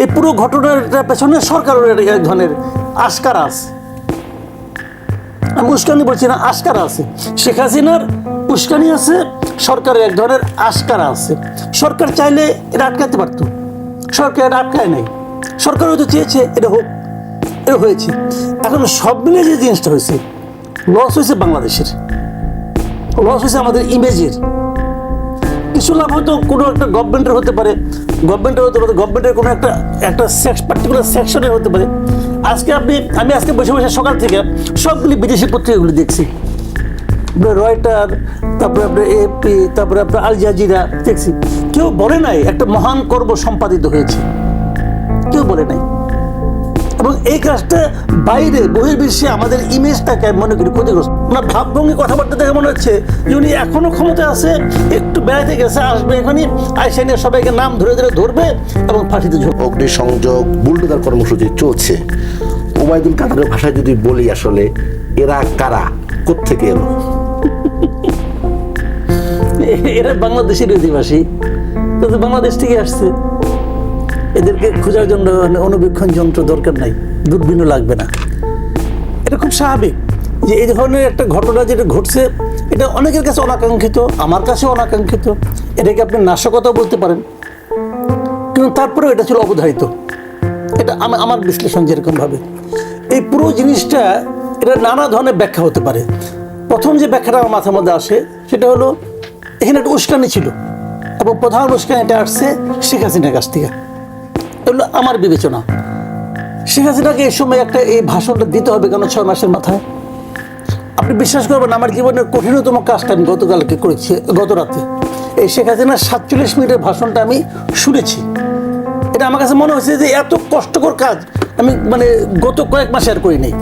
এই পুরো ঘটনার পেছনে সরকারের এক ধরনের আশকারা আছে। আমি উস্কানি বলছি না, আশকারা আছে। শেখ হাসিনার উস্কানি আছে, সরকারের এক ধরনের আশকারা আছে। সরকার চাইলে এটা আটকাতে পারতো, সরকার এটা আটকায় নাই। সরকার হয়তো চেয়েছে এটা হোক, এটা হয়েছে। এখন সব মিলে যে জিনিসটা হয়েছে, লস হয়েছে বাংলাদেশের, লস হয়েছে আমাদের ইমেজের। কিছু লাভ হয়তো কোনো একটা গভর্নমেন্টের হতে পারে, গভর্নমেন্টের কোনো একটা পার্টিকুলার সেকশনের হতে পারে। আমি আজকে বসে বসে সকাল থেকে সবগুলি বিদেশি পত্রিকাগুলি দেখছি, রয়টার, তারপরে আপনার এপি, তারপরে আপনার আল জাজিরা দেখছি। কেউ বলে নাই একটা মহান কর্ম সম্পাদিত হয়েছে, কেউ বলে নাই। এবং এই কাজটা বাইরে বহির্বিশ্বে আমাদের ইমেজটাকে মনে করি ক্ষতিগ্রস্ত। ওনার ভাবভঙ্গি, কথাবার্তা দেখে মনে হচ্ছে যে উনি এখনো ক্ষমতা আছে, একটু বেড়াতে গেছে, আসবে এখানে আইসা নিয়ে সবাইকে নাম ধরে ধরে ধরবে এবং ফাঁসিতে ঝুলবে। অগ্নিসংযোগ, বুলডোজার কর্মসূচি চলছে। ওবায়দুল কাদেরের ভাষায় যদি বলি, আসলে এরা কারা, কোত্থেকে এলো? এরা বাংলাদেশের অধিবাসী, কিন্তু বাংলাদেশ থেকে আসছে। এদেরকে খোঁজার জন্য অনুবীক্ষণ যন্ত্র দরকার নাই, দূরবীনও লাগবে না। এটা খুব স্বাভাবিক যে এই ধরনের একটা ঘটনা যেটা ঘটছে, এটা অনেকের কাছে অনাকাঙ্ক্ষিত, আমার কাছে অনাকাঙ্ক্ষিত। এটাকে আপনি নাশকতা বলতে পারেন, কিন্তু তারপরেও এটা ছিল অবধারিত। এটা আমার বিশ্লেষণ যেরকমভাবে এই পুরো জিনিসটা, এটা নানা ধরনের ব্যাখ্যা হতে পারে। প্রথম যে ব্যাখ্যাটা আমার মাথার মধ্যে আসে সেটা হলো, এখানে একটা উস্কানি ছিল এবং প্রধান উস্কানিটা আসছে শেখ হাসিনার কাছ থেকে। এগুলো আমার বিবেচনা। শেখ হাসিনাকে এই সময় এই ভাষণটা দিতে হবে কেন 6 মাসের মাথায়? আপনি বিশ্বাস করবেন, আমার জীবনের কঠিনতম কাজটা আমি গতকালকে করেছি, গত রাতে। এই শেখ হাসিনার 47 মিনিটের ভাষণটা আমি শুনেছি। এটা আমার কাছে মনে হয়েছে যে এত কষ্টকর কাজ আমি গত কয়েক মাসে আর করি নাই।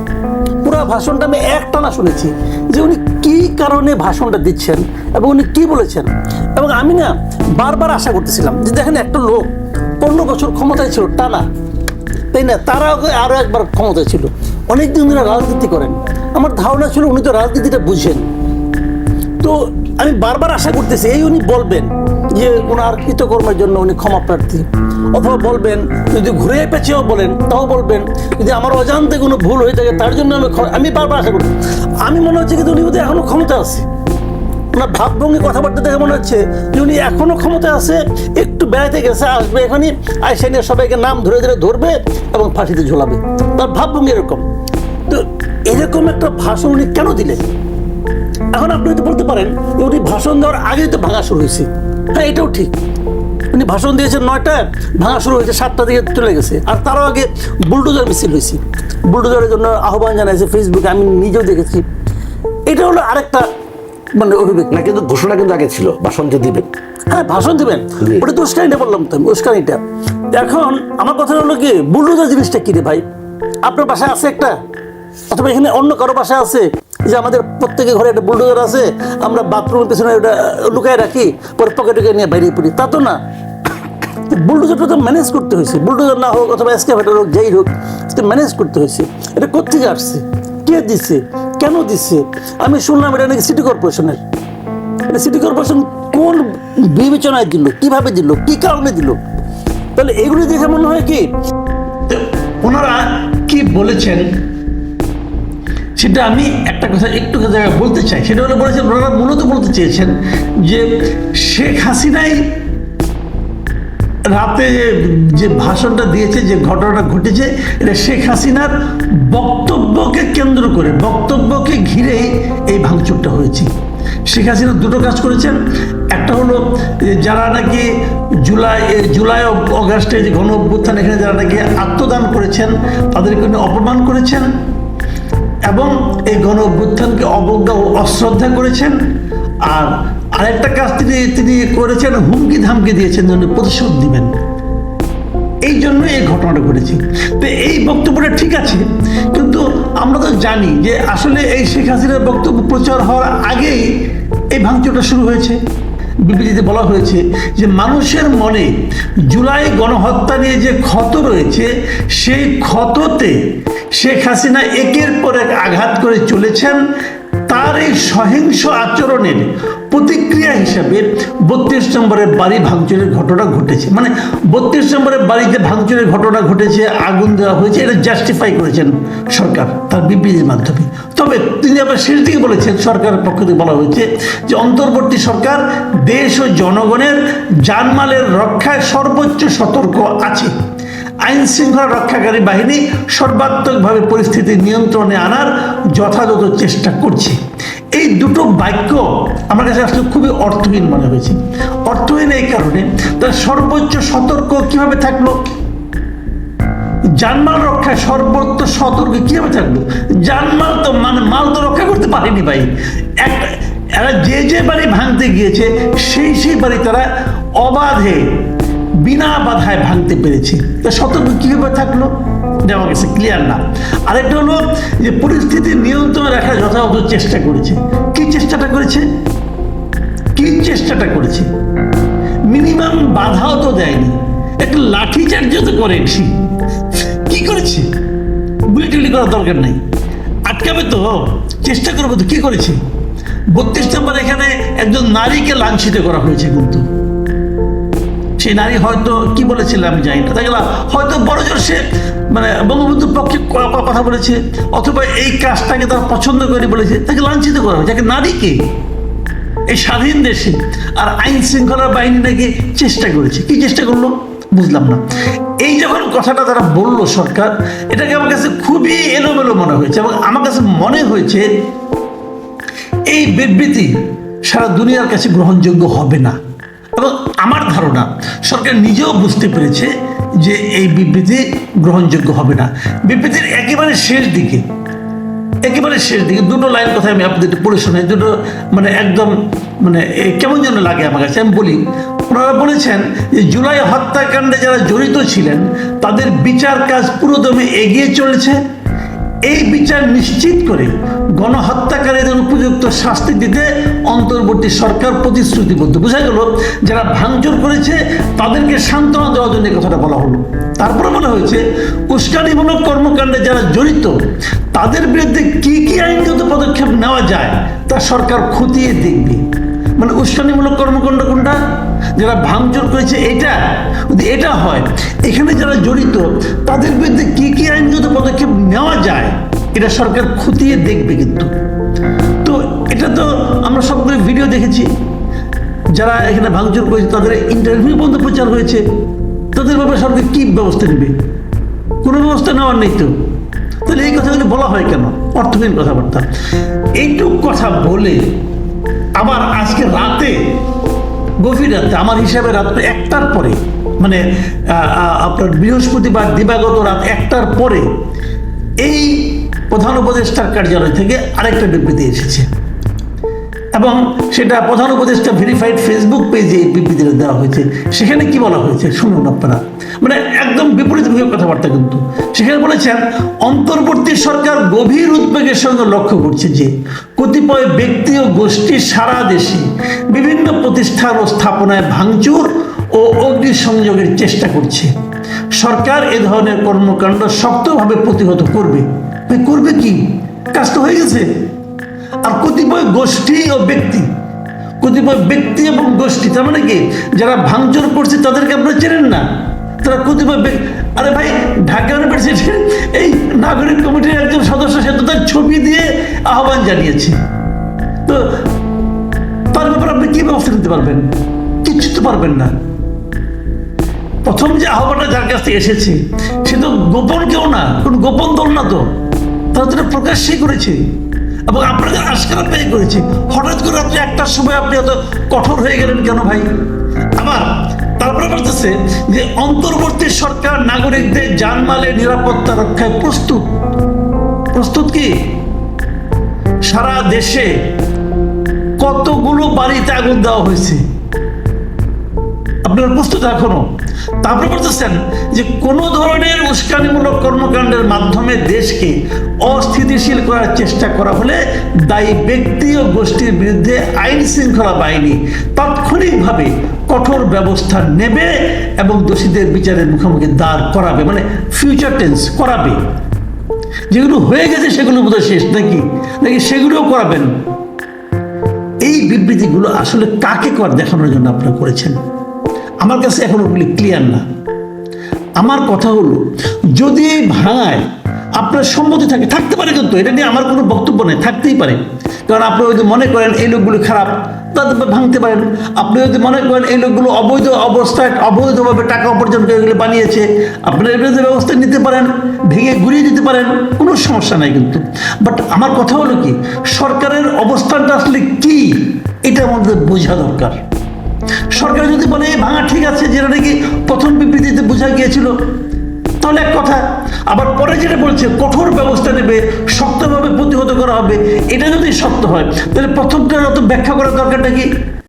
পুরো ভাষণটা আমি একটানা শুনেছি যে উনি কী কারণে ভাষণটা দিচ্ছেন এবং উনি কী বলেছেন। এবং আমি বারবার আশা করতেছিলাম যে দেখেন, একটা লোক 15 বছর ক্ষমতায় ছিল টানা, তাই না? তারা আরও একবার ক্ষমতায় ছিল, অনেকদিন ধরে রাজনীতি করেন। আমার ধারণা ছিল উনি তো রাজনীতিটা বুঝেন। তো আমি বারবার আশা করতেছি উনি বলবেন যে ওনার কৃতকর্মের জন্য উনি ক্ষমা প্রার্থী, অথবা বলবেন, যদি ঘুরে পেঁচেও বলেন তাও বলবেন, যদি আমার অজান্তে কোনো ভুল হয়ে থাকে তার জন্য আমি বারবার আশা করি। আমি মনে হচ্ছে কিন্তু উনি বোধহয় এখনো ক্ষমতা আছে। ওনার ভাবভঙ্গি, কথাবার্তা দেখে মনে হচ্ছে যে উনি এখনো ক্ষমতা আছে, একটু বেড়াতে গেছে, আসবে এখানে আইসা নিয়ে সবাইকে নাম ধরে ধরে ধরবে এবং ফাঁসিতে ঝোলাবে। তার ভাবভঙ্গি এরকম। তো এরকম একটা ভাষণ উনি কেন দিলেন? এখন আপনি হয়তো বলতে পারেন যে উনি ভাষণ দেওয়ার আগেই তো ভাঙা শুরু হয়েছে। হ্যাঁ, এটাও ঠিক। উনি ভাষণ দিয়েছেন 9টায়, ভাঙা শুরু হয়েছে 7টা দিকে চলে গেছে। আর তারও আগে বুলডোজার মিছিল হয়েছে, বুলডোজারের জন্য আহ্বান জানাইছে ফেসবুকে, আমি নিজেও দেখেছি। এটা হলো আরেকটা অভিব্যক্তি না, কিন্তু ঘোষণা কিন্তু আগে ছিল ভাষণ যে দিবেন। হ্যাঁ, ভাষণ দিবেন, ওটা তো উস্কানিটা বললাম তো, উস্কানিটা। এখন আমার কথা হলো কি, বুলডোজার জিনিসটা কি রে ভাই? আপনার বাসায় আছে একটা, অথবা এখানে অন্য কারো বাসায় আছে যে আমাদের প্রত্যেকের ঘরে একটা বুলডোজার আছে, আমরা বাথরুমের পেছনে ওটা লুকায় রাখি, পরে পকেটে নিয়ে বাইরে পড়ি? তা তো না। বুলডোজারটা তো ম্যানেজ করতে হয়েছে, বুলডোজার না হোক অথবা এক্সকাভেটর হোক, যেই হোক, ম্যানেজ করতে হয়েছে। এটা কোত্থেকে আসছে, কে দিচ্ছে, কেন দিচ্ছে? আমি শুনলাম এটা নাকি সিটি কর্পোরেশনের। এটা সিটি কর্পোরেশন কোন বিবেচনায় দিল, কিভাবে দিল, কি কারণে দিল? তাহলে এগুলি দেখে মনে হয় কি ওনারা কি বলেছেন, সেটা আমি একটা কথা একটু জায়গায় বলতে চাই। সেটা হলো, বলেছেন ওনারা মূলত বলতে চেয়েছেন যে শেখ হাসিনাই রাতে যে ভাষণটা দিয়েছে, যে ঘটনাটা ঘটেছে, এটা শেখ হাসিনার বক্তব্যকে কেন্দ্র করে, বক্তব্যকে ঘিরেই এই ভাঙচুরটা হয়েছে। শেখ হাসিনা দুটো কাজ করেছেন। একটা হলো যারা নাকি জুলাই অগাস্টে যে গণ অভ্যুত্থান, এখানে যারা নাকি আত্মদান করেছেন তাদেরকে অপমান করেছেন এবং এই গণ অভ্যুত্থানকে অবজ্ঞা ও অশ্রদ্ধা করেছেন। আর আরেকটা কাজ তিনি করেছেন, হুমকি ধামকি দিয়েছেন প্রতিশোধ দিবেন। এই জন্য এই ঘটনাটা ঘটেছে। তো এই বক্তব্যটা ঠিক আছে, কিন্তু আমরা তো জানি যে আসলে এই শেখ হাসিনার বক্তব্য প্রচার হওয়ার আগেই এই ভাঙচুরটা শুরু হয়েছে। বিবৃতিতে বলা হয়েছে যে মানুষের মনে জুলাই গণহত্যা নিয়ে যে ক্ষত রয়েছে, সেই ক্ষততে শেখ হাসিনা একের পর এক আঘাত করে চলেছেন। তার তার এই সহিংস আচরণের প্রতিক্রিয়া হিসাবে 32 নম্বরের বাড়ি ভাঙচুরের ঘটনা ঘটেছে। মানে 32 নম্বরের বাড়িতে ভাঙচুরের ঘটনা ঘটেছে, আগুন দেওয়া হয়েছে, এটা জাস্টিফাই করেছেন সরকার তার বিবৃতির মাধ্যমে। তবে তিনি আবার শেষ দিকে বলেছেন, সরকারের পক্ষ থেকে বলা হয়েছে যে অন্তর্বর্তী সরকার দেশ ও জনগণের জানমালের রক্ষায় সর্বোচ্চ সতর্ক আছে। আইন শৃঙ্খলা রক্ষাকারী বাহিনী সর্বাত্মকভাবে পরিস্থিতি নিয়ন্ত্রণে আনার যথাযথ চেষ্টা করছে। এই দুটো বাক্য আমার কাছে আসলে খুবই অর্থহীন মনে হয়েছে। অর্থহীন এই কারণে, তার সর্বোচ্চ সতর্ক কিভাবে থাকলো? জানমাল রক্ষায় সর্বোচ্চ সতর্ক কিভাবে থাকলো? জানমাল তো মানে মাল তো রক্ষা করতে পারেনি ভাই। এরা যে বাড়ি ভাঙতে গিয়েছে সেই বাড়ি তারা অবাধে বিনা বাধায় ভাঙতে পেরেছে। তা সতর্ক কিভাবে থাকলো এটা আমার কাছে ক্লিয়ার না। আরেকটা হলো যে পরিস্থিতি নিয়ন্ত্রণে রাখার যথাযথ চেষ্টা করেছে। কি চেষ্টাটা করেছে? মিনিমাম বাধাও তো দেয়নি, একটা লাঠিচার্জ তো করেনি। কি করেছে? গুলি টুলি করার দরকার নাই, আটকাবে তো, চেষ্টা করবো তো। কি করেছে? 32 নম্বর এখানে একজন নারীকে লাঞ্ছিত করা হয়েছে, কিন্তু সেই নারী হয়তো কি বলেছিল আমি জানি না, তাকে হয়তো বড় জোর সে মানে বঙ্গবন্ধুর পক্ষে কথা বলেছে, অথবা এই কাজটাকে তারা পছন্দ করে বলেছে, তাকে লাঞ্ছিত করা হয়েছে। তাকে নারীকে এই স্বাধীন দেশে, আর আইন শৃঙ্খলা বাহিনী নাকি চেষ্টা করেছে। কি চেষ্টা করলো বুঝলাম না। এই যখন কথাটা তারা বললো সরকার, এটাকে আমার কাছে খুবই এলোমেলো মনে হয়েছে, এবং আমার কাছে মনে হয়েছে এই বিবৃতি সারা দুনিয়ার কাছে গ্রহণযোগ্য হবে না। এবং আমার ধারণা সরকার নিজেও বুঝতে পেরেছে যে এই বিবৃতি গ্রহণযোগ্য হবে না। বিবৃতির একেবারে শেষ দিকে দুটো লাইন কথা আমি আপনাদের পড়ে শোনাই। দুটো মানে একদম মানে কেমন যেন লাগে আমার কাছে, আমি বলি। ওনারা বলেছেন যে জুলাই হত্যাকাণ্ডে যারা জড়িত ছিলেন তাদের বিচার কাজ পুরোদমে এগিয়ে চলেছে। এই বিচার নিশ্চিত করে গণহত্যাকারীদের উপযুক্ত শাস্তি দিতে অন্তর্বর্তী সরকার প্রতিশ্রুতিবদ্ধ। বোঝা গেল যারা ভাঙচুর করেছে তাদেরকে সান্ত্বনা দেওয়ার জন্য কথাটা বলা হলো। তারপরে বলা হয়েছে উস্কানিমূলক কর্মকাণ্ডে যারা জড়িত তাদের বিরুদ্ধে কি আইনগত পদক্ষেপ নেওয়া যায় তা সরকার খতিয়ে দেখবে। মানে উস্কানিমূলক কর্মকাণ্ড কোনটা? যারা ভাঙচুর করেছে এটা, যদি এটা হয় এখানে যারা জড়িত তাদের বিরুদ্ধে কি আইনগত পদক্ষেপ নেওয়া যায় এটা সরকার খতিয়ে দেখবে। কিন্তু তো এটা তো আমরা সবগুলো ভিডিও দেখেছি, যারা এখানে ভাঙচুর করেছে তাদের ইন্টারভিউ পর্যন্ত প্রচার হয়েছে। তাদের ব্যাপারে সরকার কি ব্যবস্থা নেবে? কোনো ব্যবস্থা নেওয়ার নেই তো। তাহলে এই কথাগুলো বলা হয় কেন? অর্থহীন কথাবার্তা। এইটুক কথা বলে আবার আজকে রাতে, গভীর রাতে, আমার হিসাবে রাত 1টার পরে, মানে আপনার বৃহস্পতিবার দিবাগত রাত 1টার পরে এই প্রধান উপদেষ্টার কার্যালয় থেকে আরেকটা বিবৃতি এসেছে, এবং সেটা প্রধান উপদেষ্টা ভেরিফাইড ফেসবুক পেজে এই বিবৃতিটা দেওয়া হয়েছে। সেখানে কি বলা হয়েছে শুনুন আপনারা, মানে একদম বিপরীতমুখী কথাবার্তা। কিন্তু সেখানে বলেছেন অন্তর্বর্তী সরকার গভীর উদ্বেগের সঙ্গে লক্ষ্য করছে যে কতিপয় ব্যক্তি ও গোষ্ঠী সারা দেশে বিভিন্ন প্রতিষ্ঠান ও স্থাপনায় ভাঙচুর ও অগ্নিসংযোগের চেষ্টা করছে। সরকার এ ধরনের কর্মকাণ্ড শক্তভাবে প্রতিহত করবে। করবে কি? কাজ তো হয়ে গেছে। আর কতিপয় গোষ্ঠী ও ব্যক্তি এবং গোষ্ঠী, তার মানে কি যারা ভাঙচুর করছে তাদেরকে আপনারা চেনেন না? তারা কতিপয় আরে ভাই, ঢাকা ইউনিভার্সিটির এই নাগরিক কমিটির একজন সদস্য সে তো তার ছবি দিয়ে আহ্বান জানিয়েছে। তো তার ব্যাপারে আপনি কি ব্যবস্থা নিতে পারবেন? কিচ্ছু তো পারবেন না। প্রথম যে আহ্বানটা যার কাছ থেকে এসেছে সে তো গোপন কেউ না, কোন গোপন দল না, তো তারা তো প্রকাশ্যই করেছে এবং আপনাদের আশকারা পেয়ে করেছে। হঠাৎ করে আপনি 1টার সময় আপনি এত কঠোর হয়ে গেলেন কেন ভাই? আবার তারপরে বলতেছে যে অন্তর্বর্তী সরকার নাগরিকদের জানমালের নিরাপত্তা রক্ষায় প্রস্তুত কি? সারা দেশে কতগুলো বাড়িতে আগুন দেওয়া হয়েছে, আপনারা প্রস্তুত এখনো? তারপরে বলতেছেন যে কোনো ধরনের উস্কানিমূলক কর্মকাণ্ডের মাধ্যমে দেশকে অস্থিতিশীল করার চেষ্টা করা হলে দায়ী ব্যক্তি ও গোষ্ঠীর বিরুদ্ধে আইন শৃঙ্খলা বাহিনী তাৎক্ষণিকভাবে কঠোর ব্যবস্থা নেবে এবং দোষীদের বিচারের মুখোমুখি দাঁড় করাবে। মানে ফিউচার টেন্স করাবে। যেগুলো হয়ে গেছে সেগুলো বোধহয় শেষ, নাকি নাকি সেগুলোও করাবেন? এই বিবৃতিগুলো আসলে কাকে দেখানোর জন্য আপনারা করেছেন? আমার কাছে এখন ওগুলি ক্লিয়ার না। আমার কথা হলো, যদি এই ভাঙায় আপনার সম্মতি থাকতে পারে, কিন্তু এটা নিয়ে আমার কোনো বক্তব্য নেই, থাকতেই পারে। কারণ আপনি যদি মনে করেন এই লোকগুলো খারাপ, তাদের ভাঙতে পারেন। আপনি যদি মনে করেন এই লোকগুলো অবৈধ অবস্থায় অবৈধভাবে টাকা উপার্জন করে এগুলো বানিয়েছে, আপনারা এর বিরুদ্ধে ব্যবস্থা নিতে পারেন, ভেঙে ঘুরিয়ে দিতে পারেন, কোনো সমস্যা নাই কিন্তু। বাট আমার কথা হলো কি, সরকারের অবস্থানটা আসলে কি, এটা আমাদের বোঝা দরকার। সরকার যদি বলে ভাঙা ঠিক আছে, যেটা নাকি প্রথম বিবৃতিতে বোঝা গিয়েছিল, তাহলে এক কথা। আবার পরে যেটা বলছে কঠোর ব্যবস্থা নেবে, শক্তভাবে প্রতিহত করা হবে, এটা যদি সত্য হয়, তাহলে প্রথমটা অত ব্যাখ্যা করার দরকারটা কি?